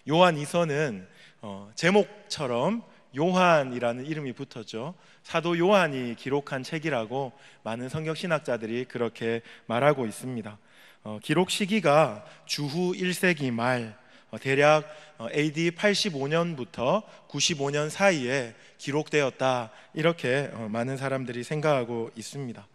요한이서는 제목처럼 요한이라는 이름이 붙었죠. 사도 요한이 기록한 책이라고 많은 성경 신학자들이 그렇게 말하고 있습니다. 기록 시기가 주후 1세기 말, 대략 AD 85년부터 95년 사이에 기록되었다, 이렇게 많은 사람들이 생각하고 있습니다.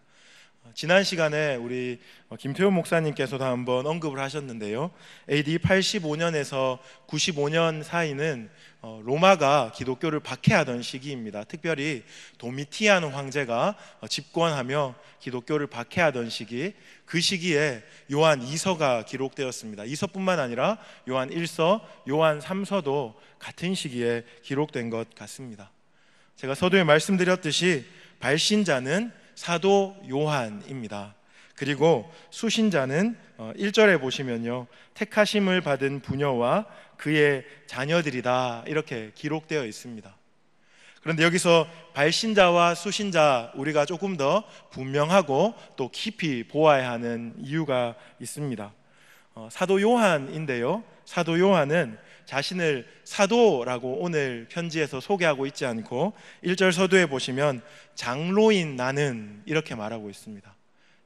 지난 시간에 우리 김태호 목사님께서도 한번 언급을 하셨는데요, AD 85년에서 95년 사이는 로마가 기독교를 박해하던 시기입니다. 특별히 도미티안 황제가 집권하며 기독교를 박해하던 시기, 그 시기에 요한 2서가 기록되었습니다. 2서뿐만 아니라 요한 1서, 요한 3서도 같은 시기에 기록된 것 같습니다. 제가 서두에 말씀드렸듯이 발신자는 사도 요한입니다. 그리고 수신자는 1절에 보시면요, 택하심을 받은 부녀와 그의 자녀들이다, 이렇게 기록되어 있습니다. 그런데 여기서 발신자와 수신자, 우리가 조금 더 분명하고 또 깊이 보아야 하는 이유가 있습니다. 사도 요한인데요, 사도 요한은 자신을 사도라고 오늘 편지에서 소개하고 있지 않고 1절 서두에 보시면 장로인 나는, 이렇게 말하고 있습니다.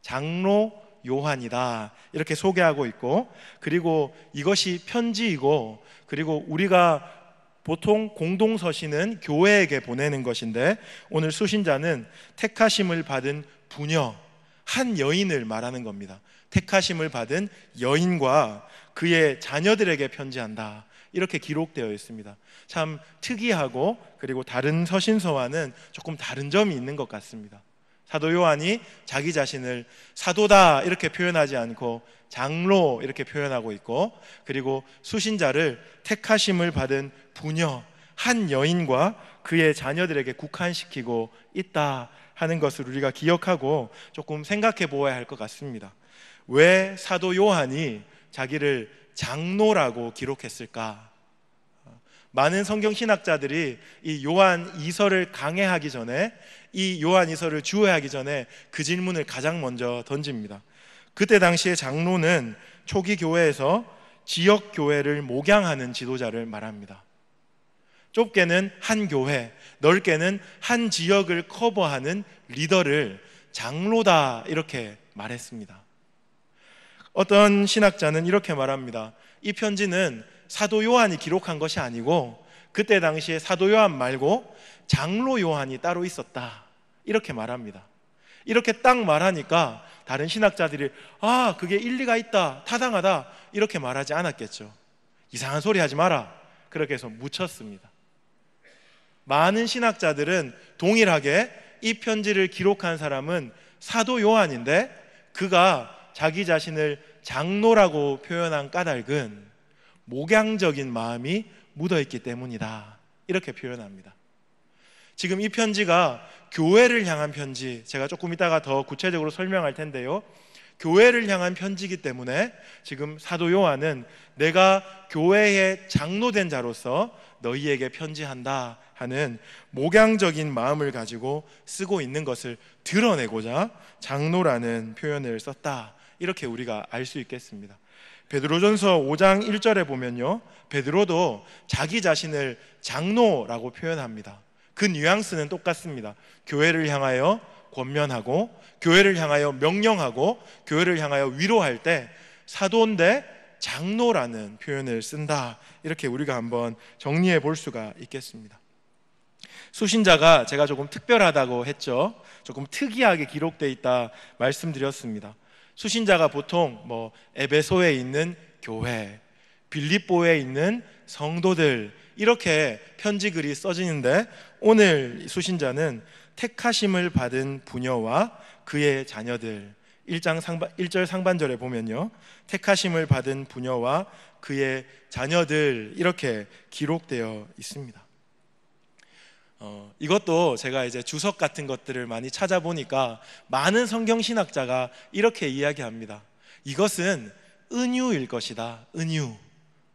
장로 요한이다, 이렇게 소개하고 있고, 그리고 이것이 편지이고, 그리고 우리가 보통 공동서신은 교회에게 보내는 것인데, 오늘 수신자는 택하심을 받은 부녀, 한 여인을 말하는 겁니다. 택하심을 받은 여인과 그의 자녀들에게 편지한다, 이렇게 기록되어 있습니다. 참 특이하고, 그리고 다른 서신서와는 조금 다른 점이 있는 것 같습니다. 사도 요한이 자기 자신을 사도다 이렇게 표현하지 않고 장로 이렇게 표현하고 있고, 그리고 수신자를 택하심을 받은 부녀, 한 여인과 그의 자녀들에게 국한시키고 있다 하는 것을 우리가 기억하고 조금 생각해 보아야 할 것 같습니다. 왜 사도 요한이 자기를 장로라고 기록했을까? 많은 성경 신학자들이 이 요한 2서를 강해하기 전에, 이 요한 2서를 주어하기 전에 그 질문을 가장 먼저 던집니다. 그때 당시에 장로는 초기 교회에서 지역 교회를 목양하는 지도자를 말합니다. 좁게는 한 교회, 넓게는 한 지역을 커버하는 리더를 장로다, 이렇게 말했습니다. 어떤 신학자는 이렇게 말합니다. 이 편지는 사도 요한이 기록한 것이 아니고 그때 당시에 사도 요한 말고 장로 요한이 따로 있었다, 이렇게 말합니다. 이렇게 딱 말하니까 다른 신학자들이 그게 일리가 있다, 타당하다, 이렇게 말하지 않았겠죠. 이상한 소리 하지 마라, 그렇게 해서 묻혔습니다. 많은 신학자들은 동일하게 이 편지를 기록한 사람은 사도 요한인데 그가 자기 자신을 장로라고 표현한 까닭은 목양적인 마음이 묻어있기 때문이다, 이렇게 표현합니다. 지금 이 편지가 교회를 향한 편지, 제가 조금 이따가 더 구체적으로 설명할 텐데요, 교회를 향한 편지이기 때문에 지금 사도 요한은 내가 교회의 장로된 자로서 너희에게 편지한다 하는 목양적인 마음을 가지고 쓰고 있는 것을 드러내고자 장로라는 표현을 썼다, 이렇게 우리가 알 수 있겠습니다. 베드로전서 5장 1절에 보면요, 베드로도 자기 자신을 장로라고 표현합니다. 그 뉘앙스는 똑같습니다. 교회를 향하여 권면하고, 교회를 향하여 명령하고, 교회를 향하여 위로할 때 사도인데 장로라는 표현을 쓴다, 이렇게 우리가 한번 정리해 볼 수가 있겠습니다. 수신자가 제가 조금 특별하다고 했죠. 조금 특이하게 기록되어 있다 말씀드렸습니다. 수신자가 보통 에베소에 있는 교회, 빌립보에 있는 성도들, 이렇게 편지글이 써지는데 오늘 수신자는 택하심을 받은 부녀와 그의 자녀들, 1절 상반절에 보면요, 택하심을 받은 부녀와 그의 자녀들, 이렇게 기록되어 있습니다. 이것도 제가 이제 주석 같은 것들을 많이 찾아보니까 많은 성경신학자가 이렇게 이야기합니다. 이것은 은유일 것이다. 은유.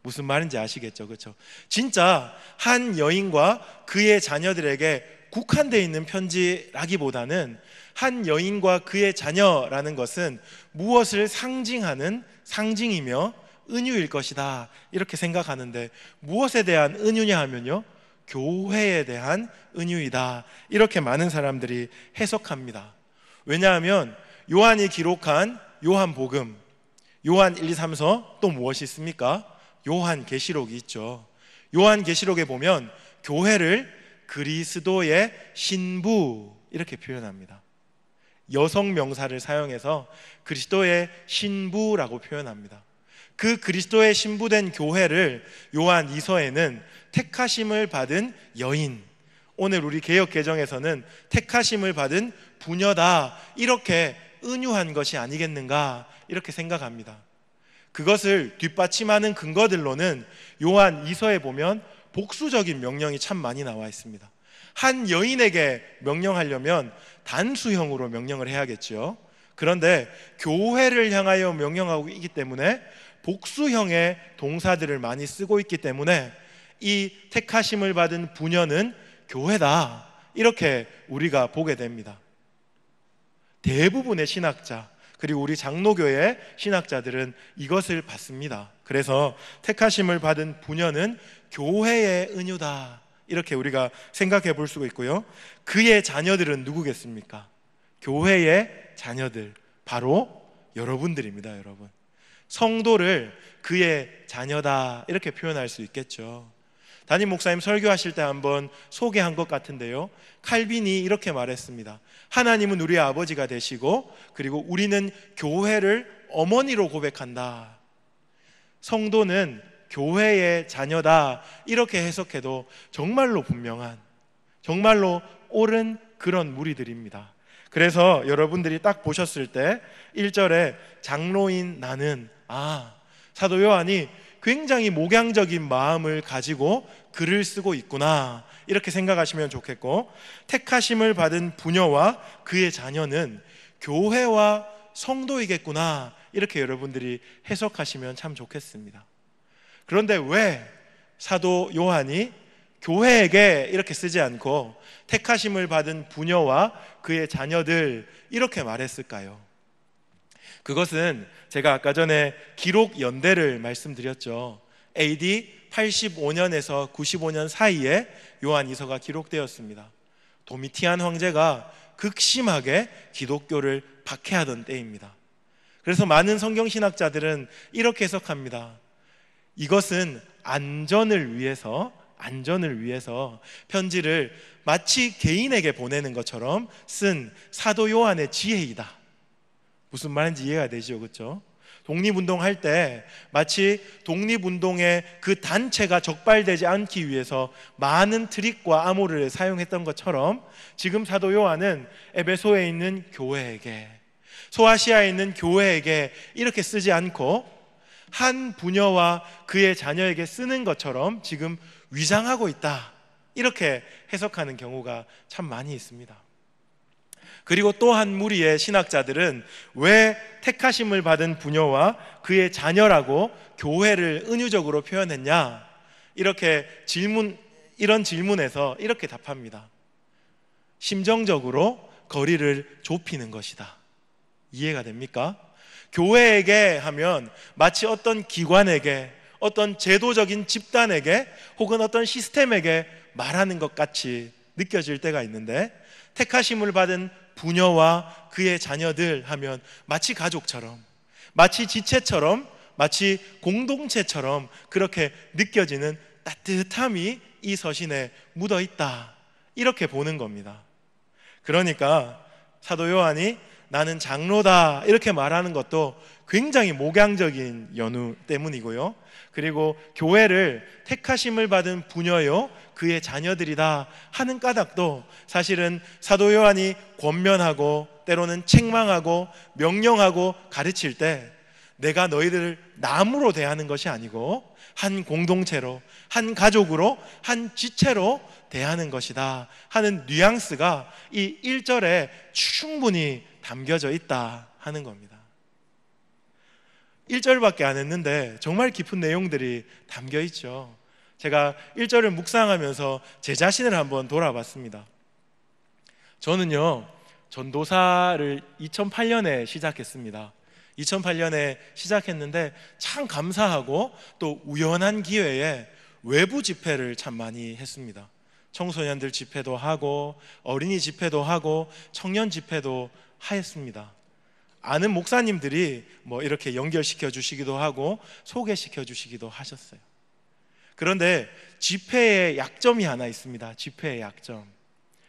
무슨 말인지 아시겠죠? 그렇죠? 진짜 한 여인과 그의 자녀들에게 국한되어 있는 편지라기보다는 한 여인과 그의 자녀라는 것은 무엇을 상징하는 상징이며 은유일 것이다 이렇게 생각하는데, 무엇에 대한 은유냐 하면요, 교회에 대한 은유이다 이렇게 많은 사람들이 해석합니다. 왜냐하면 요한이 기록한 요한복음, 요한 1, 2, 3서, 또 무엇이 있습니까? 요한계시록이 있죠. 요한계시록에 보면 교회를 그리스도의 신부 이렇게 표현합니다. 여성 명사를 사용해서 그리스도의 신부라고 표현합니다. 그 그리스도의 신부된 교회를 요한 2서에는 택하심을 받은 여인, 오늘 우리 개역개정에서는 택하심을 받은 부녀다 이렇게 은유한 것이 아니겠는가 이렇게 생각합니다. 그것을 뒷받침하는 근거들로는 요한 2서에 보면 복수적인 명령이 참 많이 나와 있습니다. 한 여인에게 명령하려면 단수형으로 명령을 해야겠죠. 그런데 교회를 향하여 명령하고 있기 때문에 복수형의 동사들을 많이 쓰고 있기 때문에 이 택하심을 받은 부녀는 교회다 이렇게 우리가 보게 됩니다. 대부분의 신학자, 그리고 우리 장로교의 신학자들은 이것을 받습니다. 그래서 택하심을 받은 부녀는 교회의 은유다 이렇게 우리가 생각해 볼 수가 있고요. 그의 자녀들은 누구겠습니까? 교회의 자녀들, 바로 여러분들입니다. 여러분, 성도를 그의 자녀다 이렇게 표현할 수 있겠죠. 담임 목사님 설교하실 때 한번 소개한 것 같은데요, 칼빈이 이렇게 말했습니다. 하나님은 우리의 아버지가 되시고, 그리고 우리는 교회를 어머니로 고백한다. 성도는 교회의 자녀다 이렇게 해석해도 정말로 분명한, 정말로 옳은 그런 무리들입니다. 그래서 여러분들이 딱 보셨을 때 1절에 장로인 나는, 사도 요한이 굉장히 목양적인 마음을 가지고 글을 쓰고 있구나 이렇게 생각하시면 좋겠고, 택하심을 받은 부녀와 그의 자녀는 교회와 성도이겠구나 이렇게 여러분들이 해석하시면 참 좋겠습니다. 그런데 왜 사도 요한이 교회에게 이렇게 쓰지 않고 택하심을 받은 부녀와 그의 자녀들 이렇게 말했을까요? 그것은 제가 아까 전에 기록 연대를 말씀드렸죠. AD 85년에서 95년 사이에 요한 2서가 기록되었습니다. 도미티안 황제가 극심하게 기독교를 박해하던 때입니다. 그래서 많은 성경신학자들은 이렇게 해석합니다. 이것은 안전을 위해서 편지를 마치 개인에게 보내는 것처럼 쓴 사도 요한의 지혜이다. 무슨 말인지 이해가 되죠, 그렇죠? 독립운동할 때 마치 독립운동의 그 단체가 적발되지 않기 위해서 많은 트릭과 암호를 사용했던 것처럼, 지금 사도 요한은 에베소에 있는 교회에게, 소아시아에 있는 교회에게 이렇게 쓰지 않고 한 부녀와 그의 자녀에게 쓰는 것처럼 지금 위장하고 있다 이렇게 해석하는 경우가 참 많이 있습니다. 그리고 또 한 무리의 신학자들은 왜 택하심을 받은 부녀와 그의 자녀라고 교회를 은유적으로 표현했냐, 이런 질문에서 이렇게 답합니다. 심정적으로 거리를 좁히는 것이다. 이해가 됩니까? 교회에게 하면 마치 어떤 기관에게, 어떤 제도적인 집단에게, 혹은 어떤 시스템에게 말하는 것 같이 느껴질 때가 있는데, 택하심을 받은 부녀와 그의 자녀들 하면 마치 가족처럼, 마치 지체처럼, 마치 공동체처럼 그렇게 느껴지는 따뜻함이 이 서신에 묻어 있다 이렇게 보는 겁니다. 그러니까 사도 요한이 나는 장로다 이렇게 말하는 것도 굉장히 목양적인 연유 때문이고요, 그리고 교회를 택하심을 받은 부녀요 그의 자녀들이다 하는 까닭도 사실은 사도 요한이 권면하고 때로는 책망하고 명령하고 가르칠 때 내가 너희들을 남으로 대하는 것이 아니고 한 공동체로, 한 가족으로, 한 지체로 대하는 것이다 하는 뉘앙스가 이 1절에 충분히 담겨져 있다 하는 겁니다. 1절밖에 안 했는데 정말 깊은 내용들이 담겨 있죠. 제가 1절을 묵상하면서 제 자신을 한번 돌아봤습니다. 저는요, 전도사를 2008년에 시작했습니다. 2008년에 시작했는데 참 감사하고 또 우연한 기회에 외부 집회를 참 많이 했습니다. 청소년들 집회도 하고 어린이 집회도 하고 청년 집회도 하였습니다. 아는 목사님들이 뭐 이렇게 연결시켜 주시기도 하고 소개시켜 주시기도 하셨어요. 그런데 집회의 약점이 하나 있습니다. 집회의 약점.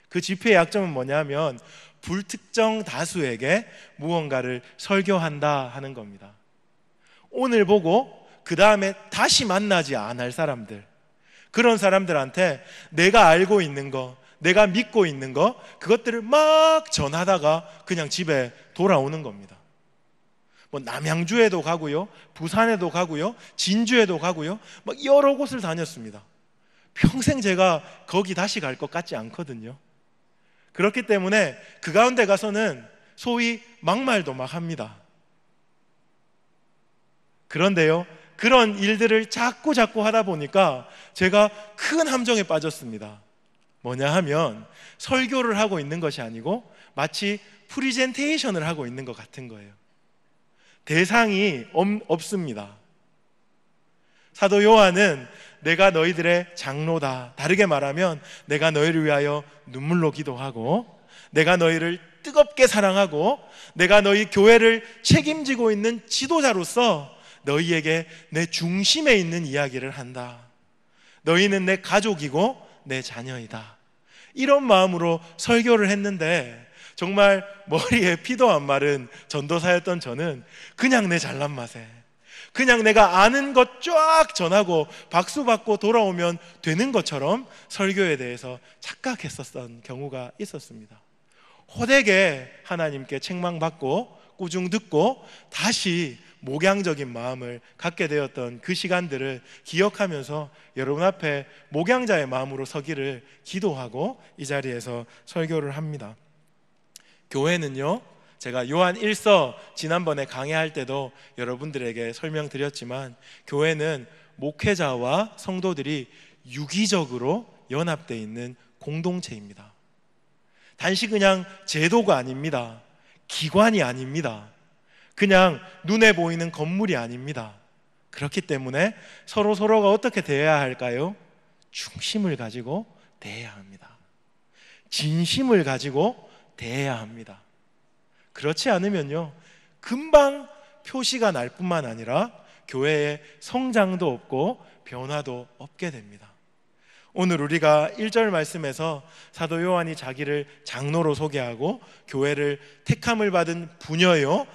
그 집회의 약점은 뭐냐면 불특정 다수에게 무언가를 설교한다 하는 겁니다. 오늘 보고 그 다음에 다시 만나지 않을 사람들, 그런 사람들한테 내가 알고 있는 거, 내가 믿고 있는 거, 그것들을 막 전하다가 그냥 집에 돌아오는 겁니다. 뭐 남양주에도 가고요, 부산에도 가고요, 진주에도 가고요, 막 여러 곳을 다녔습니다. 평생 제가 거기 다시 갈 것 같지 않거든요. 그렇기 때문에 그 가운데 가서는 소위 막말도 막 합니다. 그런데요, 그런 일들을 자꾸 하다 보니까 제가 큰 함정에 빠졌습니다. 뭐냐 하면 설교를 하고 있는 것이 아니고 마치 프리젠테이션을 하고 있는 것 같은 거예요. 대상이 없습니다. 사도 요한은 내가 너희들의 장로다, 다르게 말하면 내가 너희를 위하여 눈물로 기도하고 내가 너희를 뜨겁게 사랑하고 내가 너희 교회를 책임지고 있는 지도자로서 너희에게 내 중심에 있는 이야기를 한다. 너희는 내 가족이고 내 자녀이다. 이런 마음으로 설교를 했는데 정말 머리에 피도 안 마른 전도사였던 저는 그냥 내 잘난 맛에 그냥 내가 아는 것 쫙 전하고 박수 받고 돌아오면 되는 것처럼 설교에 대해서 착각했었던 경우가 있었습니다. 호되게 하나님께 책망받고 꾸중 듣고 다시 목양적인 마음을 갖게 되었던 그 시간들을 기억하면서 여러분 앞에 목양자의 마음으로 서기를 기도하고 이 자리에서 설교를 합니다. 교회는요, 제가 요한 1서 지난번에 강의할 때도 여러분들에게 설명드렸지만 교회는 목회자와 성도들이 유기적으로 연합되어 있는 공동체입니다. 단지 그냥 제도가 아닙니다. 기관이 아닙니다. 그냥 눈에 보이는 건물이 아닙니다. 그렇기 때문에 서로가 어떻게 대해야 할까요? 중심을 가지고 대해야 합니다. 진심을 가지고 대해야 합니다. 그렇지 않으면요, 금방 표시가 날 뿐만 아니라 교회에 성장도 없고 변화도 없게 됩니다. 오늘 우리가 1절 말씀에서 사도 요한이 자기를 장로로 소개하고 교회를 택함을 받은 부녀요,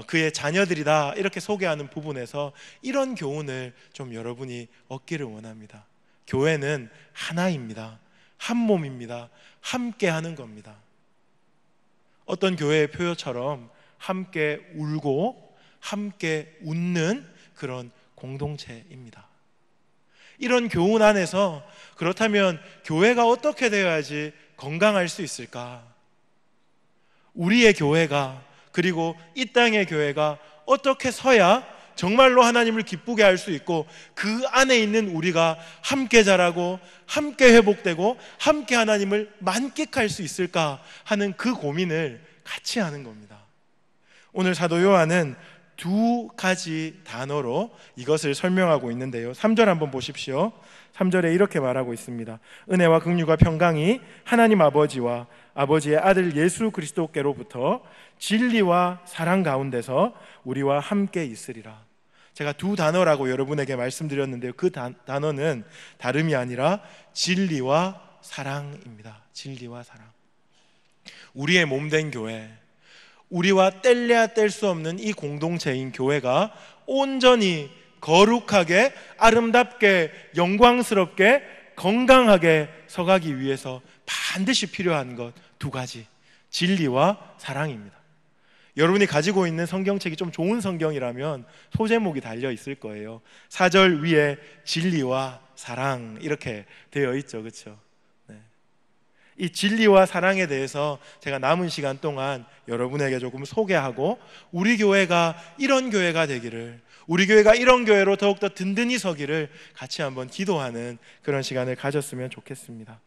그의 자녀들이다 이렇게 소개하는 부분에서 이런 교훈을 좀 여러분이 얻기를 원합니다. 교회는 하나입니다. 한 몸입니다. 함께 하는 겁니다. 어떤 교회의 표어처럼 함께 울고 함께 웃는 그런 공동체입니다. 이런 교훈 안에서 그렇다면 교회가 어떻게 되어야지 건강할 수 있을까? 우리의 교회가, 그리고 이 땅의 교회가 어떻게 서야 정말로 하나님을 기쁘게 할 수 있고 그 안에 있는 우리가 함께 자라고 함께 회복되고 함께 하나님을 만끽할 수 있을까 하는 그 고민을 같이 하는 겁니다. 오늘 사도 요한은 두 가지 단어로 이것을 설명하고 있는데요, 3절 한번 보십시오. 3절에 이렇게 말하고 있습니다. 은혜와 긍휼과 평강이 하나님 아버지와 아버지의 아들 예수 그리스도께로부터 진리와 사랑 가운데서 우리와 함께 있으리라. 제가 두 단어라고 여러분에게 말씀드렸는데요, 그 단어는 다름이 아니라 진리와 사랑입니다. 진리와 사랑. 우리의 몸된 교회, 우리와 뗄래야 뗄 수 없는 이 공동체인 교회가 온전히 거룩하게 아름답게 영광스럽게 건강하게 서가기 위해서 반드시 필요한 것 두 가지, 진리와 사랑입니다. 여러분이 가지고 있는 성경책이 좀 좋은 성경이라면 소제목이 달려 있을 거예요. 4절 위에 진리와 사랑 이렇게 되어 있죠, 그렇죠? 네. 이 진리와 사랑에 대해서 제가 남은 시간 동안 여러분에게 조금 소개하고 우리 교회가 이런 교회가 되기를, 우리 교회가 이런 교회로 더욱더 든든히 서기를 같이 한번 기도하는 그런 시간을 가졌으면 좋겠습니다.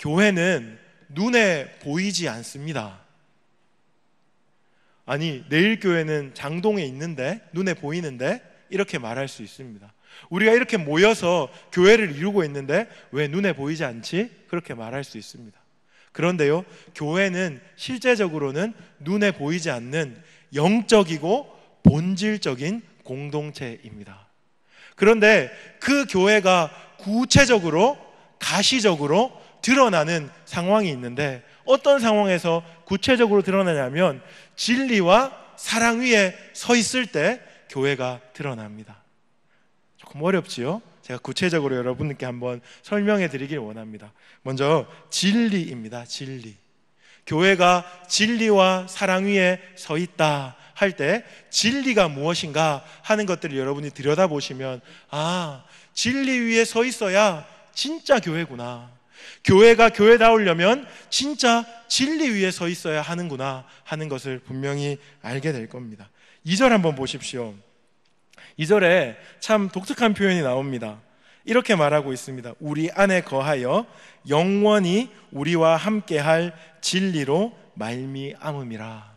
교회는 눈에 보이지 않습니다. 아니, 내일 교회는 장동에 있는데, 눈에 보이는데, 이렇게 말할 수 있습니다. 우리가 이렇게 모여서 교회를 이루고 있는데 왜 눈에 보이지 않지? 그렇게 말할 수 있습니다. 그런데요, 교회는 실제적으로는 눈에 보이지 않는 영적이고 본질적인 공동체입니다. 그런데 그 교회가 구체적으로, 가시적으로 드러나는 상황이 있는데, 어떤 상황에서 구체적으로 드러나냐면 진리와 사랑 위에 서 있을 때 교회가 드러납니다. 조금 어렵지요? 제가 구체적으로 여러분께 한번 설명해 드리길 원합니다. 먼저 진리입니다. 진리. 교회가 진리와 사랑 위에 서 있다 할 때 진리가 무엇인가 하는 것들을 여러분이 들여다보시면, 아, 진리 위에 서 있어야 진짜 교회구나, 교회가 교회다우려면 진짜 진리 위에 서 있어야 하는구나 하는 것을 분명히 알게 될 겁니다. 2절 한번 보십시오. 2절에 참 독특한 표현이 나옵니다. 이렇게 말하고 있습니다. 우리 안에 거하여 영원히 우리와 함께할 진리로 말미암음이라.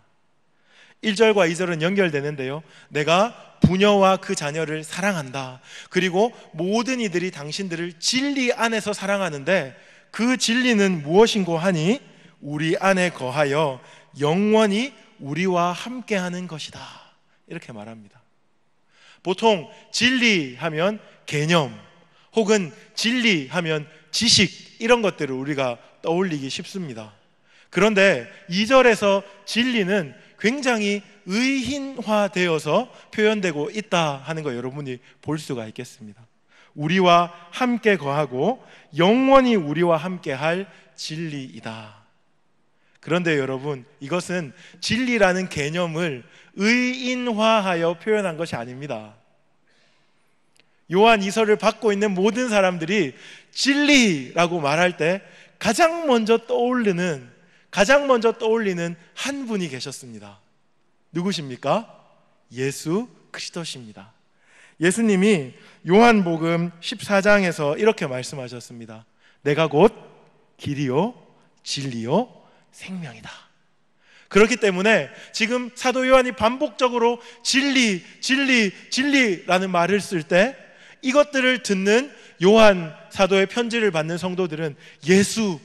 1절과 2절은 연결되는데요, 내가 부녀와 그 자녀를 사랑한다, 그리고 모든 이들이 당신들을 진리 안에서 사랑하는데 그 진리는 무엇인고 하니 우리 안에 거하여 영원히 우리와 함께하는 것이다, 이렇게 말합니다. 보통 진리하면 개념 혹은 진리하면 지식, 이런 것들을 우리가 떠올리기 쉽습니다. 그런데 2절에서 진리는 굉장히 의인화되어서 표현되고 있다 하는 거 여러분이 볼 수가 있겠습니다. 우리와 함께 거하고 영원히 우리와 함께 할 진리이다. 그런데 여러분, 이것은 진리라는 개념을 의인화하여 표현한 것이 아닙니다. 요한 2서를 받고 있는 모든 사람들이 진리라고 말할 때 가장 먼저 떠올리는 한 분이 계셨습니다. 누구십니까? 예수 그리스도십니다. 예수님이 요한복음 14장에서 이렇게 말씀하셨습니다. 내가 곧 길이요 진리요 생명이다. 그렇기 때문에 지금 사도 요한이 반복적으로 진리라는 말을 쓸 때 이것들을 듣는 요한 사도의 편지를 받는 성도들은 예수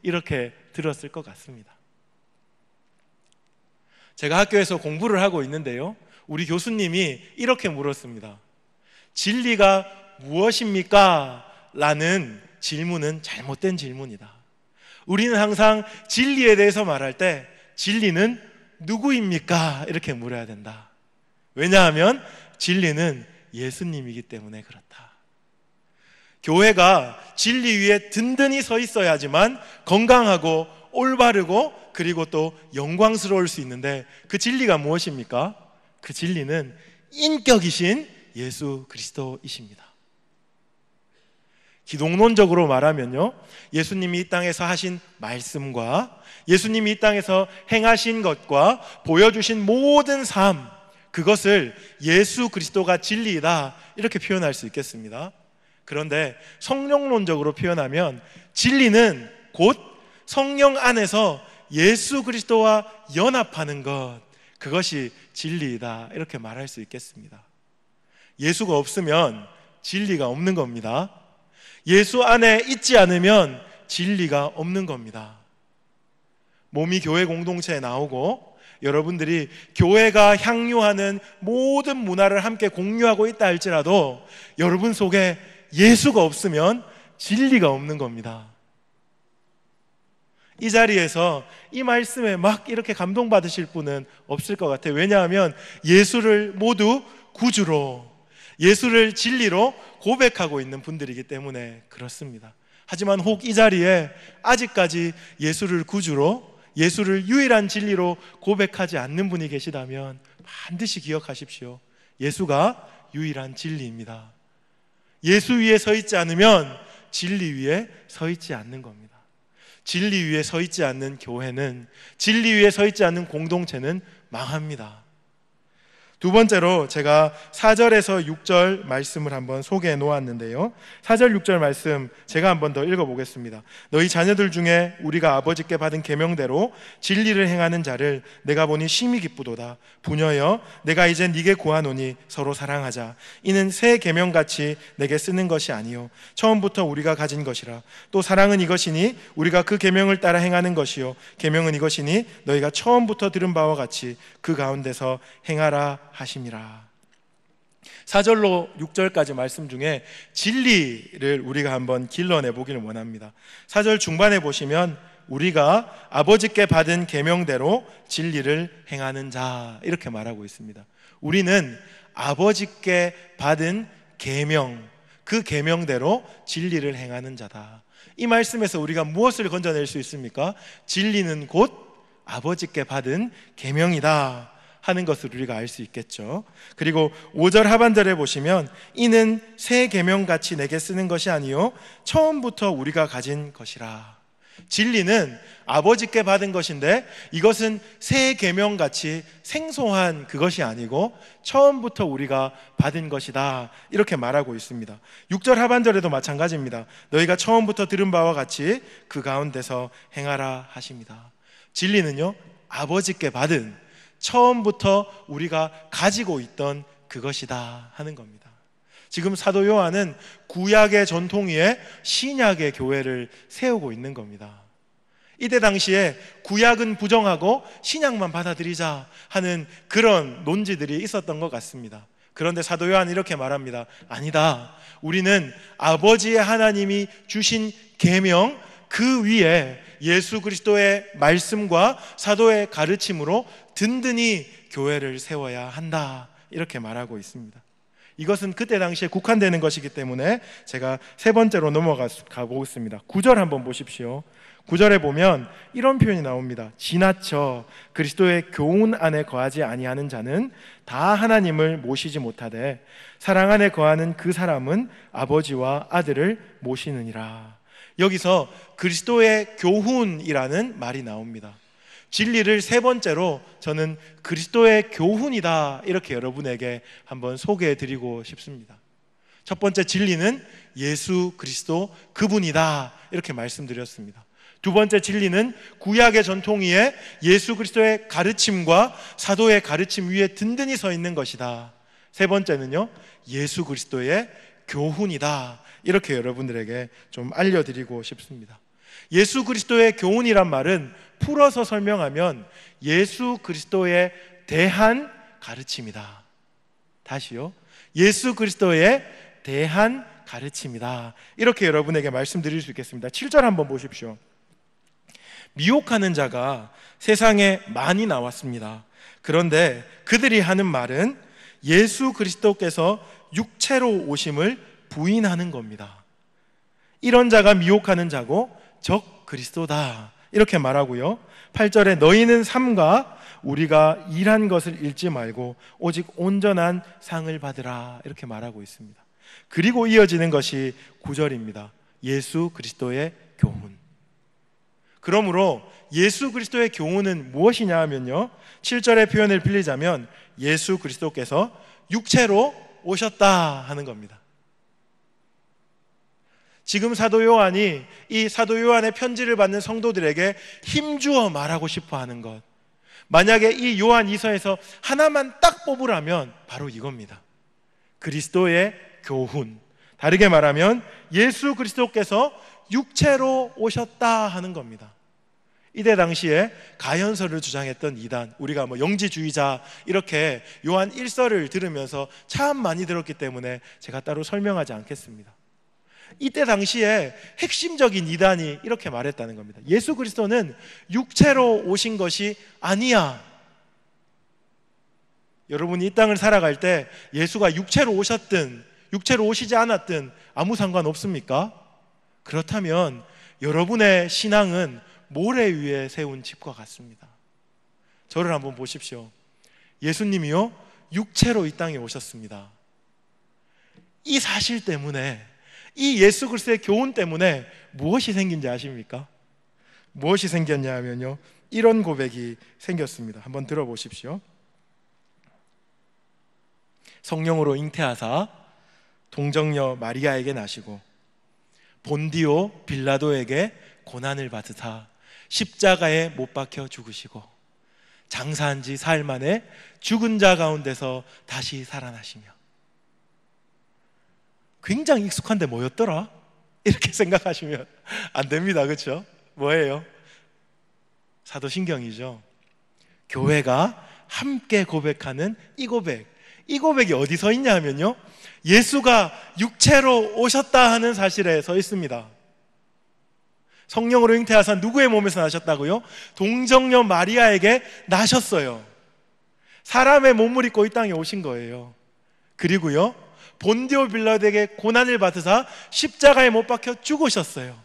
이렇게 들었을 것 같습니다. 제가 학교에서 공부를 하고 있는데요, 우리 교수님이 이렇게 물었습니다. 진리가 무엇입니까? 라는 질문은 잘못된 질문이다. 우리는 항상 진리에 대해서 말할 때 진리는 누구입니까? 이렇게 물어야 된다. 왜냐하면 진리는 예수님이기 때문에 그렇다. 교회가 진리 위에 든든히 서 있어야지만 건강하고 올바르고 그리고 또 영광스러울 수 있는데, 그 진리가 무엇입니까? 그 진리는 인격이신 예수 그리스도이십니다. 기독론적으로 말하면요, 예수님이 이 땅에서 하신 말씀과 예수님이 이 땅에서 행하신 것과 보여주신 모든 삶, 그것을 예수 그리스도가 진리이다, 이렇게 표현할 수 있겠습니다. 그런데 성령론적으로 표현하면 진리는 곧 성령 안에서 예수 그리스도와 연합하는 것, 그것이 진리이다, 이렇게 말할 수 있겠습니다. 예수가 없으면 진리가 없는 겁니다. 예수 안에 있지 않으면 진리가 없는 겁니다. 몸이 교회 공동체에 나오고 여러분들이 교회가 향유하는 모든 문화를 함께 공유하고 있다 할지라도 여러분 속에 예수가 없으면 진리가 없는 겁니다. 이 자리에서 이 말씀에 막 이렇게 감동받으실 분은 없을 것 같아요. 왜냐하면 예수를 모두 구주로, 예수를 진리로 고백하고 있는 분들이기 때문에 그렇습니다. 하지만 혹 이 자리에 아직까지 예수를 구주로, 예수를 유일한 진리로 고백하지 않는 분이 계시다면 반드시 기억하십시오. 예수가 유일한 진리입니다. 예수 위에 서 있지 않으면 진리 위에 서 있지 않는 겁니다. 진리 위에 서 있지 않는 교회는, 진리 위에 서 있지 않는 공동체는 망합니다. 두 번째로 제가 4절에서 6절 말씀을 한번 소개해 놓았는데요, 4절 6절 말씀 제가 한번 더 읽어보겠습니다. 너희 자녀들 중에 우리가 아버지께 받은 계명대로 진리를 행하는 자를 내가 보니 심히 기쁘도다. 부녀여, 내가 이제 네게 구하노니 서로 사랑하자. 이는 새 계명같이 내게 쓰는 것이 아니요 처음부터 우리가 가진 것이라. 또 사랑은 이것이니 우리가 그 계명을 따라 행하는 것이요 계명은 이것이니 너희가 처음부터 들은 바와 같이 그 가운데서 행하라 하심이라. 4절로 6절까지 말씀 중에 진리를 우리가 한번 길러내 보기를 원합니다. 4절 중반에 보시면 우리가 아버지께 받은 계명대로 진리를 행하는 자, 이렇게 말하고 있습니다. 우리는 아버지께 받은 계명, 그 계명대로 진리를 행하는 자다. 이 말씀에서 우리가 무엇을 건져낼 수 있습니까? 진리는 곧 아버지께 받은 계명이다 하는 것을 우리가 알 수 있겠죠. 그리고 5절 하반절에 보시면 이는 새 계명같이 내게 쓰는 것이 아니요 처음부터 우리가 가진 것이라. 진리는 아버지께 받은 것인데 이것은 새 계명같이 생소한 그것이 아니고 처음부터 우리가 받은 것이다, 이렇게 말하고 있습니다. 6절 하반절에도 마찬가지입니다. 너희가 처음부터 들은 바와 같이 그 가운데서 행하라 하십니다. 진리는요, 아버지께 받은, 처음부터 우리가 가지고 있던 그것이다 하는 겁니다. 지금 사도 요한은 구약의 전통 위에 신약의 교회를 세우고 있는 겁니다. 이때 당시에 구약은 부정하고 신약만 받아들이자 하는 그런 논지들이 있었던 것 같습니다. 그런데 사도 요한은 이렇게 말합니다. 아니다, 우리는 아버지의 하나님이 주신 계명 그 위에 예수 그리스도의 말씀과 사도의 가르침으로 든든히 교회를 세워야 한다, 이렇게 말하고 있습니다. 이것은 그때 당시에 국한되는 것이기 때문에 제가 세 번째로 넘어가 보겠습니다. 9절 한번 보십시오. 9절에 보면 이런 표현이 나옵니다. 지나쳐 그리스도의 교훈 안에 거하지 아니하는 자는 다 하나님을 모시지 못하되 사랑 안에 거하는 그 사람은 아버지와 아들을 모시느니라. 여기서 그리스도의 교훈이라는 말이 나옵니다. 진리를 세 번째로 저는 그리스도의 교훈이다, 이렇게 여러분에게 한번 소개해 드리고 싶습니다. 첫 번째 진리는 예수 그리스도 그분이다, 이렇게 말씀드렸습니다. 두 번째 진리는 구약의 전통 위에 예수 그리스도의 가르침과 사도의 가르침 위에 든든히 서 있는 것이다. 세 번째는요, 예수 그리스도의 교훈이다, 이렇게 여러분들에게 좀 알려드리고 싶습니다. 예수 그리스도의 교훈이란 말은 풀어서 설명하면 예수 그리스도에 대한 가르침이다. 다시요, 예수 그리스도에 대한 가르침이다, 이렇게 여러분에게 말씀드릴 수 있겠습니다. 7절 한번 보십시오. 미혹하는 자가 세상에 많이 나왔습니다. 그런데 그들이 하는 말은 예수 그리스도께서 육체로 오심을 부인하는 겁니다. 이런 자가 미혹하는 자고 적 그리스도다, 이렇게 말하고요. 8절에 너희는 삼가 우리가 일한 것을 잃지 말고 오직 온전한 상을 받으라, 이렇게 말하고 있습니다. 그리고 이어지는 것이 9절입니다. 예수 그리스도의 교훈. 그러므로 예수 그리스도의 교훈은 무엇이냐 하면요, 7절의 표현을 빌리자면 예수 그리스도께서 육체로 오셨다 하는 겁니다. 지금 사도 요한이 이 사도 요한의 편지를 받는 성도들에게 힘주어 말하고 싶어 하는 것, 만약에 이 요한 이서에서 하나만 딱 뽑으라면 바로 이겁니다. 그리스도의 교훈. 다르게 말하면 예수 그리스도께서 육체로 오셨다 하는 겁니다. 이때 당시에 가현설을 주장했던 이단, 우리가 영지주의자 이렇게 요한 1서를 들으면서 참 많이 들었기 때문에 제가 따로 설명하지 않겠습니다. 이때 당시에 핵심적인 이단이 이렇게 말했다는 겁니다. 예수 그리스도는 육체로 오신 것이 아니야. 여러분이 이 땅을 살아갈 때 예수가 육체로 오셨든 육체로 오시지 않았든 아무 상관없습니까? 그렇다면 여러분의 신앙은 모래 위에 세운 집과 같습니다. 저를 한번 보십시오. 예수님이요, 육체로 이 땅에 오셨습니다. 이 사실 때문에, 이 예수 그리스도의 교훈 때문에 무엇이 생긴지 아십니까? 무엇이 생겼냐 하면요, 이런 고백이 생겼습니다. 한번 들어보십시오. 성령으로 잉태하사 동정녀 마리아에게 나시고 본디오 빌라도에게 고난을 받으사 십자가에 못 박혀 죽으시고 장사한 지 사흘 만에 죽은 자 가운데서 다시 살아나시며. 굉장히 익숙한데 뭐였더라? 이렇게 생각하시면 안 됩니다. 그렇죠? 뭐예요? 사도신경이죠. 교회가 함께 고백하는 이 고백이 어디서 있냐 하면요, 예수가 육체로 오셨다 하는 사실에 서 있습니다. 성령으로 잉태하사 누구의 몸에서 나셨다고요? 동정녀 마리아에게 나셨어요. 사람의 몸을 입고 이 땅에 오신 거예요. 그리고요, 본디오 빌라도에게 고난을 받으사 십자가에 못 박혀 죽으셨어요.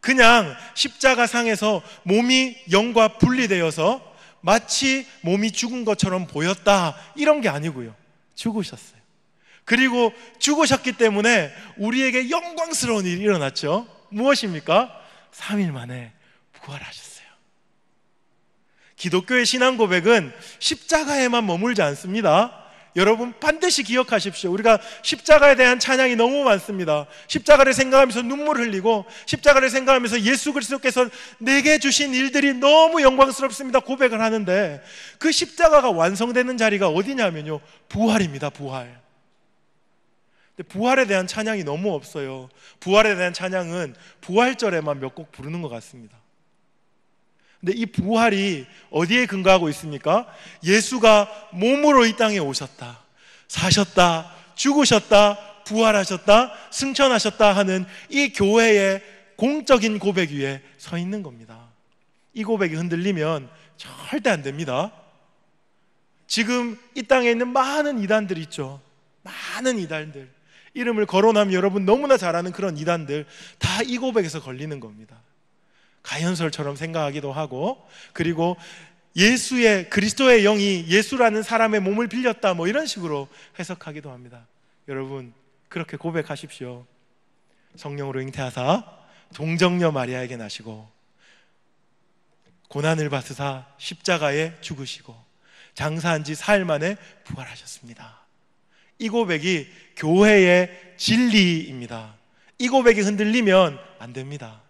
그냥 십자가 상에서 몸이 영과 분리되어서 마치 몸이 죽은 것처럼 보였다, 이런 게 아니고요, 죽으셨어요. 그리고 죽으셨기 때문에 우리에게 영광스러운 일이 일어났죠. 무엇입니까? 3일 만에 부활하셨어요. 기독교의 신앙 고백은 십자가에만 머물지 않습니다. 여러분 반드시 기억하십시오. 우리가 십자가에 대한 찬양이 너무 많습니다. 십자가를 생각하면서 눈물 흘리고, 십자가를 생각하면서 예수 그리스도께서 내게 주신 일들이 너무 영광스럽습니다 고백을 하는데, 그 십자가가 완성되는 자리가 어디냐면요, 부활입니다. 부활. 근데 부활에 대한 찬양이 너무 없어요. 부활에 대한 찬양은 부활절에만 몇 곡 부르는 것 같습니다. 근데 이 부활이 어디에 근거하고 있습니까? 예수가 몸으로 이 땅에 오셨다, 사셨다, 죽으셨다, 부활하셨다, 승천하셨다 하는 이 교회의 공적인 고백 위에 서 있는 겁니다. 이 고백이 흔들리면 절대 안 됩니다. 지금 이 땅에 있는 많은 이단들 있죠. 많은 이단들, 이름을 거론하면 여러분 너무나 잘 아는 그런 이단들, 다 이 고백에서 걸리는 겁니다. 가연설처럼 생각하기도 하고, 그리고 예수의, 그리스도의 영이 예수라는 사람의 몸을 빌렸다, 뭐 이런 식으로 해석하기도 합니다. 여러분 그렇게 고백하십시오. 성령으로 잉태하사 동정녀 마리아에게 나시고 고난을 받으사 십자가에 죽으시고 장사한 지 사흘 만에 부활하셨습니다. 이 고백이 교회의 진리입니다. 이 고백이 흔들리면 안 됩니다.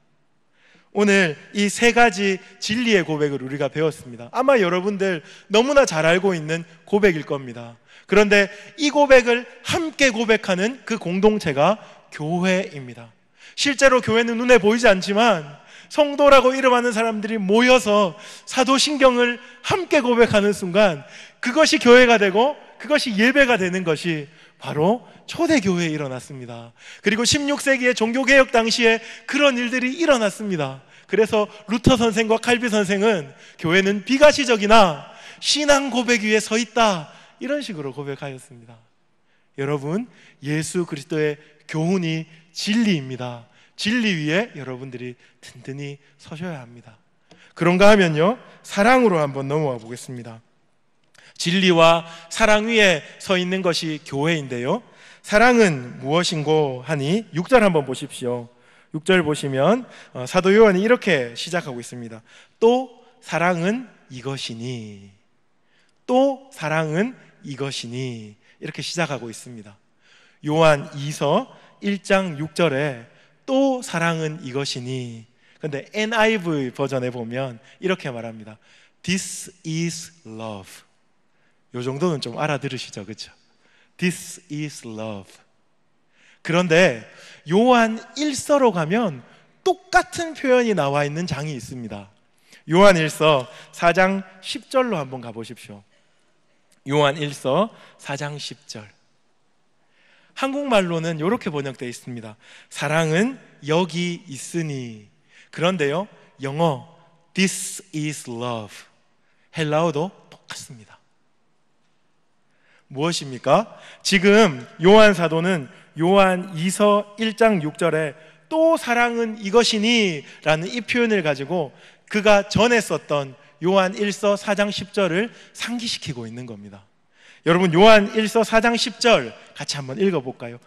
오늘 이 세 가지 진리의 고백을 우리가 배웠습니다. 아마 여러분들 너무나 잘 알고 있는 고백일 겁니다. 그런데 이 고백을 함께 고백하는 그 공동체가 교회입니다. 실제로 교회는 눈에 보이지 않지만 성도라고 이름하는 사람들이 모여서 사도신경을 함께 고백하는 순간, 그것이 교회가 되고 그것이 예배가 되는 것이 바로 초대교회에 일어났습니다. 그리고 16세기의 종교개혁 당시에 그런 일들이 일어났습니다. 그래서 루터 선생과 칼비 선생은 교회는 비가시적이나 신앙 고백 위에 서 있다, 이런 식으로 고백하였습니다. 여러분, 예수 그리스도의 교훈이 진리입니다. 진리 위에 여러분들이 든든히 서셔야 합니다. 그런가 하면요, 사랑으로 한번 넘어와 보겠습니다. 진리와 사랑 위에 서 있는 것이 교회인데요, 사랑은 무엇인고 하니 6절 한번 보십시오. 6절 보시면 사도 요한이 이렇게 시작하고 있습니다. 또 사랑은 이것이니, 또 사랑은 이것이니, 이렇게 시작하고 있습니다. 요한 2서 1장 6절에 또 사랑은 이것이니, 근데 NIV 버전에 보면 이렇게 말합니다. This is love. 요 정도는 좀 알아들으시죠, 그렇죠? This is love. 그런데 요한 1서로 가면 똑같은 표현이 나와 있는 장이 있습니다. 요한 1서 4장 10절로 한번 가보십시오. 요한 1서 4장 10절. 한국말로는 이렇게 번역되어 있습니다. 사랑은 여기 있으니. 그런데요, 영어 This is love, 헬라어도 똑같습니다. 무엇입니까? 지금 요한 사도는 요한 2서 1장 6절에 또 사랑은 이것이니 라는 이 표현을 가지고 그가 전에 썼던 요한 1서 4장 10절을 상기시키고 있는 겁니다. 여러분, 요한 1서 4장 10절 같이 한번 읽어볼까요?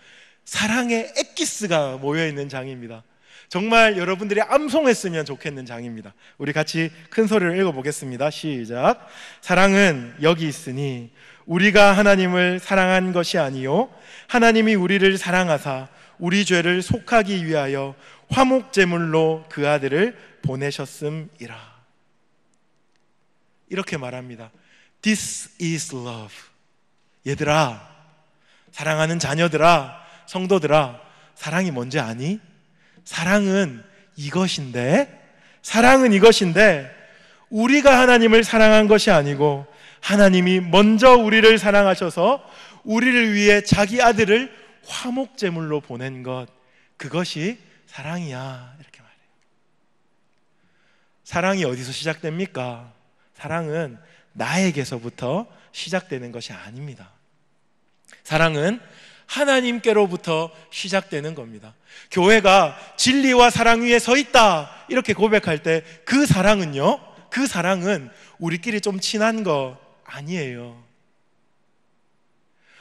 사랑의 엑기스가 모여있는 장입니다. 정말 여러분들이 암송했으면 좋겠는 장입니다. 우리 같이 큰 소리로 읽어보겠습니다. 시작. 사랑은 여기 있으니 우리가 하나님을 사랑한 것이 아니요 하나님이 우리를 사랑하사 우리 죄를 속하기 위하여 화목제물로 그 아들을 보내셨음이라. 이렇게 말합니다. This is love. 얘들아, 사랑하는 자녀들아, 성도들아, 사랑이 뭔지 아니? 사랑은 이것인데 우리가 하나님을 사랑한 것이 아니고 하나님이 먼저 우리를 사랑하셔서 우리를 위해 자기 아들을 화목제물로 보낸 것, 그것이 사랑이야. 이렇게 말해요. 사랑이 어디서 시작됩니까? 사랑은 나에게서부터 시작되는 것이 아닙니다. 사랑은 하나님께로부터 시작되는 겁니다. 교회가 진리와 사랑 위에 서 있다 이렇게 고백할 때 그 사랑은 우리끼리 좀 친한 거 아니에요.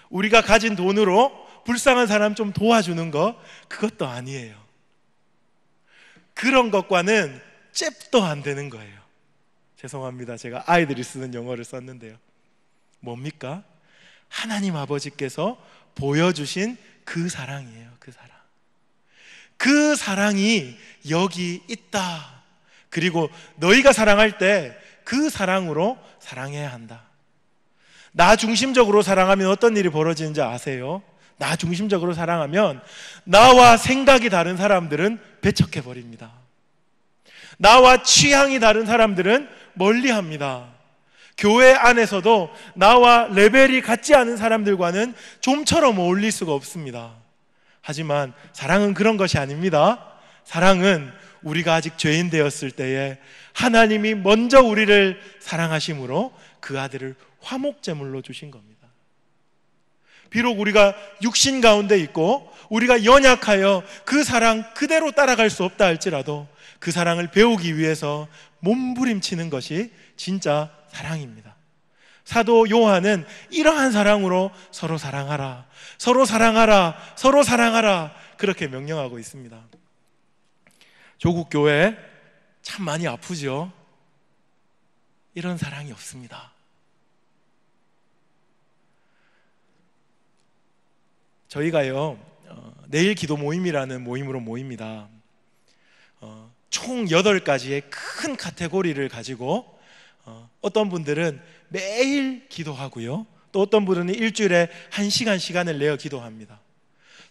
우리가 가진 돈으로 불쌍한 사람 좀 도와주는 거, 그것도 아니에요. 그런 것과는 잽도 안 되는 거예요. 죄송합니다. 제가 아이들이 쓰는 용어를 썼는데요. 뭡니까? 하나님 아버지께서 보여주신 그 사랑이에요. 그 사랑. 그 사랑이 여기 있다. 그리고 너희가 사랑할 때 그 사랑으로 사랑해야 한다. 나 중심적으로 사랑하면 어떤 일이 벌어지는지 아세요? 나 중심적으로 사랑하면 나와 생각이 다른 사람들은 배척해버립니다. 나와 취향이 다른 사람들은 멀리합니다. 교회 안에서도 나와 레벨이 같지 않은 사람들과는 좀처럼 어울릴 수가 없습니다. 하지만 사랑은 그런 것이 아닙니다. 사랑은 우리가 아직 죄인 되었을 때에 하나님이 먼저 우리를 사랑하심으로 그 아들을 화목제물로 주신 겁니다. 비록 우리가 육신 가운데 있고 우리가 연약하여 그 사랑 그대로 따라갈 수 없다 할지라도 그 사랑을 배우기 위해서 몸부림치는 것이 진짜 사랑입니다. 사도 요한은 이러한 사랑으로 서로 사랑하라, 서로 사랑하라, 서로 사랑하라 그렇게 명령하고 있습니다. 조국 교회 참 많이 아프죠? 이런 사랑이 없습니다. 저희가요 내일 기도 모임이라는 모임으로 모입니다. 총 8가지의 큰 카테고리를 가지고 어떤 분들은 매일 기도하고요, 또 어떤 분은 일주일에 1시간 시간을 내어 기도합니다.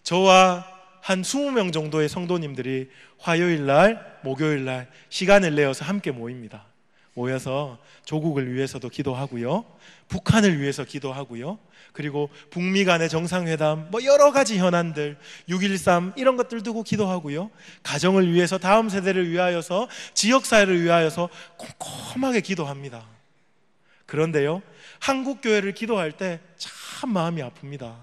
저와 한 20명 정도의 성도님들이 화요일날, 목요일날 시간을 내어서 함께 모입니다. 모여서 조국을 위해서도 기도하고요, 북한을 위해서 기도하고요, 그리고 북미 간의 정상회담, 여러 가지 현안들, 6.13 이런 것들 두고 기도하고요, 가정을 위해서, 다음 세대를 위하여서, 지역사회를 위하여서 꼼꼼하게 기도합니다. 그런데요, 한국교회를 기도할 때 참 마음이 아픕니다.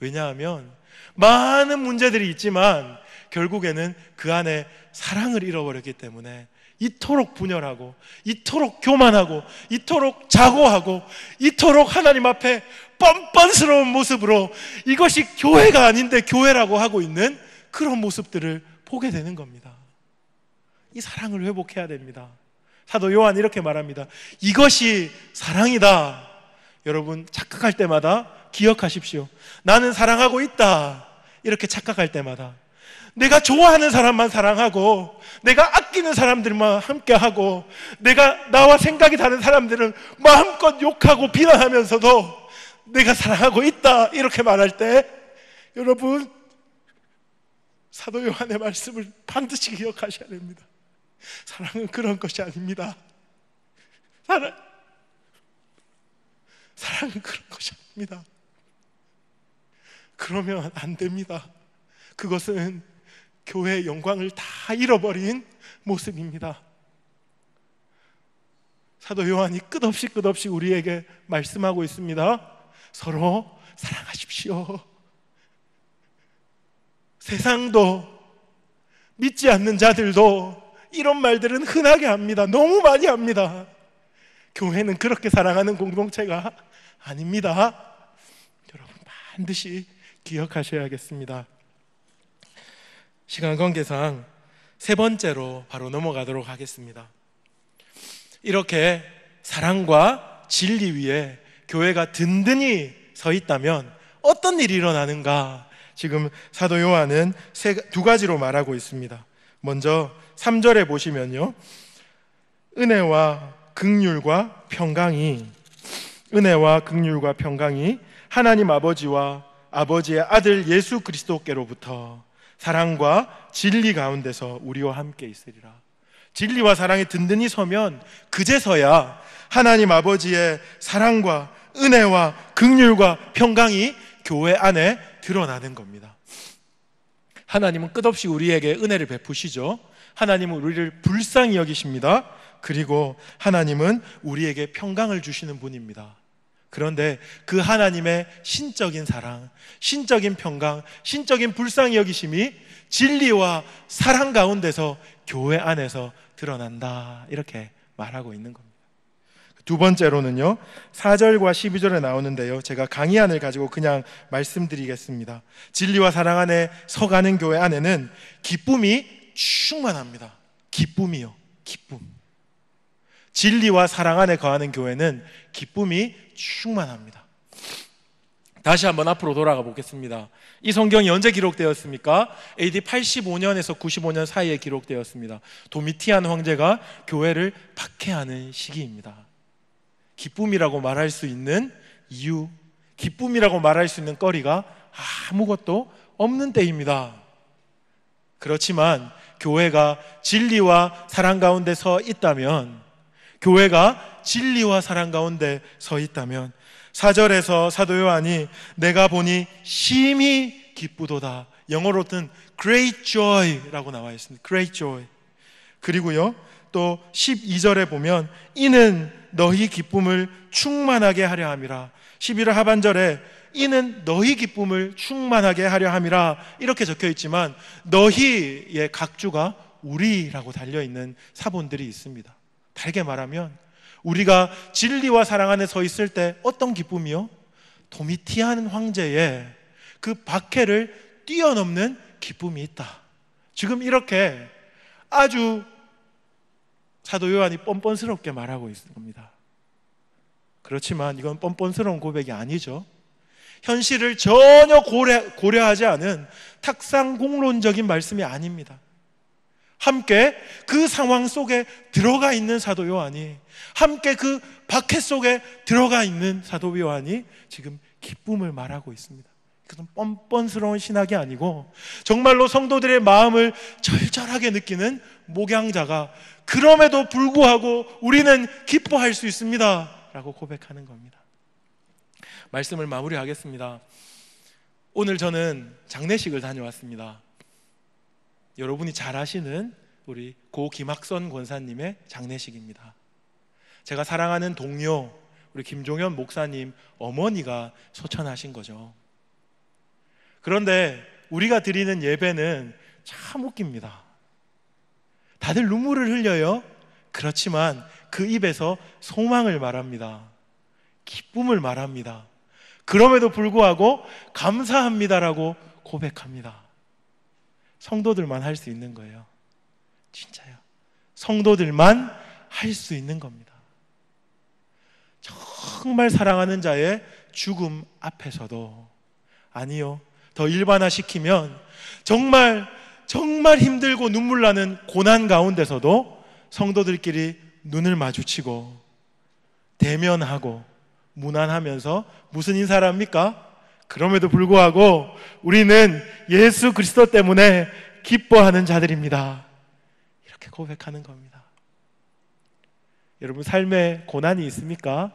왜냐하면 많은 문제들이 있지만 결국에는 그 안에 사랑을 잃어버렸기 때문에 이토록 분열하고, 이토록 교만하고, 이토록 자고하고, 이토록 하나님 앞에 뻔뻔스러운 모습으로 이것이 교회가 아닌데 교회라고 하고 있는 그런 모습들을 보게 되는 겁니다. 이 사랑을 회복해야 됩니다. 사도 요한 이렇게 말합니다. 이것이 사랑이다. 여러분 착각할 때마다 기억하십시오. 나는 사랑하고 있다. 이렇게 착각할 때마다 내가 좋아하는 사람만 사랑하고, 내가 아끼는 사람들만 함께하고, 내가 나와 생각이 다른 사람들은 마음껏 욕하고 비난하면서도 내가 사랑하고 있다 이렇게 말할 때, 여러분 사도 요한의 말씀을 반드시 기억하셔야 됩니다. 사랑은 그런 것이 아닙니다. 사랑은 그런 것이 아닙니다. 그러면 안 됩니다. 그것은 교회의 영광을 다 잃어버린 모습입니다. 사도 요한이 끝없이 우리에게 말씀하고 있습니다. 서로 사랑하십시오. 세상도, 믿지 않는 자들도 이런 말들은 흔하게 합니다. 너무 많이 합니다. 교회는 그렇게 사랑하는 공동체가 아닙니다. 여러분 반드시 기억하셔야겠습니다. 시간 관계상 세 번째로 바로 넘어가도록 하겠습니다. 이렇게 사랑과 진리 위에 교회가 든든히 서 있다면 어떤 일이 일어나는가? 지금 사도 요한은 두 가지로 말하고 있습니다. 먼저 3절에 보시면요, 은혜와 긍휼과 평강이 하나님 아버지와 아버지의 아들 예수 그리스도께로부터 사랑과 진리 가운데서 우리와 함께 있으리라. 진리와 사랑이 든든히 서면 그제서야 하나님 아버지의 사랑과 은혜와 긍휼과 평강이 교회 안에 드러나는 겁니다. 하나님은 끝없이 우리에게 은혜를 베푸시죠. 하나님은 우리를 불쌍히 여기십니다. 그리고 하나님은 우리에게 평강을 주시는 분입니다. 그런데 그 하나님의 신적인 사랑, 신적인 평강, 신적인 불쌍히 여기심이 진리와 사랑 가운데서 교회 안에서 드러난다, 이렇게 말하고 있는 겁니다. 두 번째로는요, 4절과 12절에 나오는데요, 제가 강의안을 가지고 그냥 말씀드리겠습니다. 진리와 사랑 안에 서가는 교회 안에는 기쁨이 충만합니다. 기쁨이요, 기쁨. 진리와 사랑 안에 거하는 교회는 기쁨이 충만합니다. 다시 한번 앞으로 돌아가 보겠습니다. 이 성경이 언제 기록되었습니까? AD 85년에서 95년 사이에 기록되었습니다. 도미티안 황제가 교회를 박해하는 시기입니다. 기쁨이라고 말할 수 있는 이유, 기쁨이라고 말할 수 있는 거리가 아무것도 없는 때입니다. 그렇지만 교회가 진리와 사랑 가운데 서 있다면, 교회가 진리와 사랑 가운데 서 있다면 4절에서 사도 요한이 내가 보니 심히 기쁘도다, 영어로는 great joy라고 나와 있습니다. great joy. 그리고요, 또 12절에 보면 이는 너희 기쁨을 충만하게 하려 함이라. 11월 하반절에 이는 너희 기쁨을 충만하게 하려 함이라 이렇게 적혀 있지만 너희의 각주가 우리라고 달려있는 사본들이 있습니다. 다르게 말하면 우리가 진리와 사랑 안에 서 있을 때 어떤 기쁨이요? 도미티안 황제의 그 박해를 뛰어넘는 기쁨이 있다. 지금 이렇게 아주 사도 요한이 뻔뻔스럽게 말하고 있는 겁니다. 그렇지만 이건 뻔뻔스러운 고백이 아니죠. 현실을 전혀 고려하지 않은 탁상공론적인 말씀이 아닙니다. 함께 그 상황 속에 들어가 있는 사도 요한이, 함께 그 박해 속에 들어가 있는 사도 요한이 지금 기쁨을 말하고 있습니다. 그것은 뻔뻔스러운 신학이 아니고 정말로 성도들의 마음을 절절하게 느끼는 목양자가 그럼에도 불구하고 우리는 기뻐할 수 있습니다 라고 고백하는 겁니다. 말씀을 마무리하겠습니다. 오늘 저는 장례식을 다녀왔습니다. 여러분이 잘 아시는 우리 고 김학선 권사님의 장례식입니다. 제가 사랑하는 동료 우리 김종현 목사님 어머니가 소천하신 거죠. 그런데 우리가 드리는 예배는 참 웃깁니다. 다들 눈물을 흘려요. 그렇지만 그 입에서 소망을 말합니다. 기쁨을 말합니다. 그럼에도 불구하고 감사합니다라고 고백합니다. 성도들만 할 수 있는 거예요. 진짜요. 성도들만 할 수 있는 겁니다. 정말 사랑하는 자의 죽음 앞에서도, 아니요, 더 일반화시키면 정말 힘들고 눈물 나는 고난 가운데서도 성도들끼리 눈을 마주치고 대면하고 무난하면서 무슨 인사를 합니까? 그럼에도 불구하고 우리는 예수 그리스도 때문에 기뻐하는 자들입니다. 이렇게 고백하는 겁니다. 여러분 삶에 고난이 있습니까?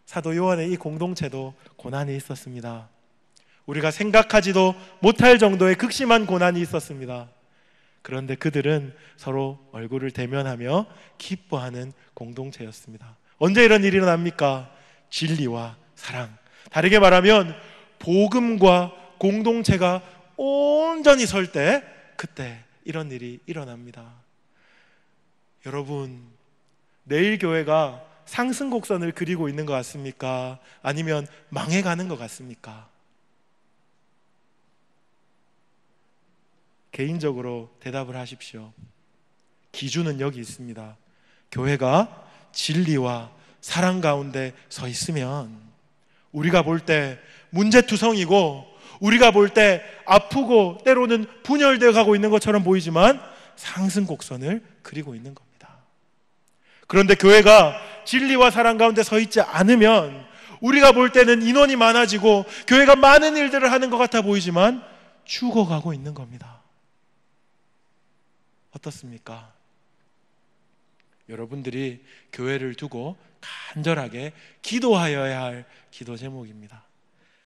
사도 요한의 이 공동체도 고난이 있었습니다. 우리가 생각하지도 못할 정도의 극심한 고난이 있었습니다. 그런데 그들은 서로 얼굴을 대면하며 기뻐하는 공동체였습니다. 언제 이런 일이 일어납니까? 진리와 사랑, 다르게 말하면 복음과 공동체가 온전히 설 때, 그때 이런 일이 일어납니다. 여러분, 내일 교회가 상승곡선을 그리고 있는 것 같습니까? 아니면 망해가는 것 같습니까? 개인적으로 대답을 하십시오. 기준은 여기 있습니다. 교회가 진리와 사랑 가운데 서 있으면 우리가 볼 때 문제투성이고 우리가 볼 때 아프고 때로는 분열되어 가고 있는 것처럼 보이지만 상승 곡선을 그리고 있는 겁니다. 그런데 교회가 진리와 사랑 가운데 서 있지 않으면 우리가 볼 때는 인원이 많아지고 교회가 많은 일들을 하는 것 같아 보이지만 죽어가고 있는 겁니다. 어떻습니까? 여러분들이 교회를 두고 간절하게 기도하여야 할 기도 제목입니다.